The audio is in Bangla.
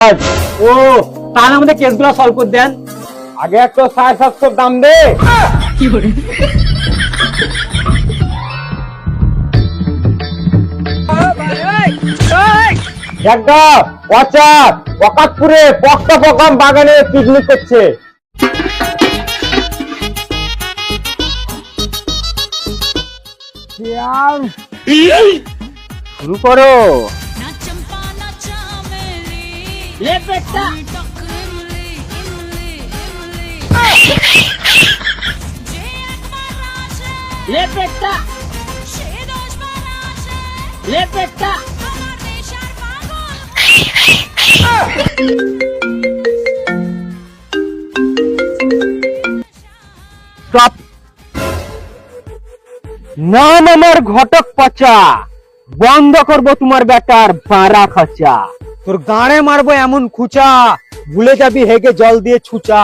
ও তাহলে আমাদের কেসগুলো সলভ করে দেন। আগে একটু 750 দাম দে। একটা ওয়াচার ওয়াকাতপুরে পক্কা পকাম বাগানে পিকনিক করছে। শুরু করো। ले बेटा ले बेटा ले बेटा স্টপ। নাম আমার ঘটক পচা, বন্ধ করবো তোমার বেটার বাড়া খচা। তোর গাঁড়ে মারবো এমন খুচা, ভুলে যাবি হেগে জল দিয়ে ছুচা।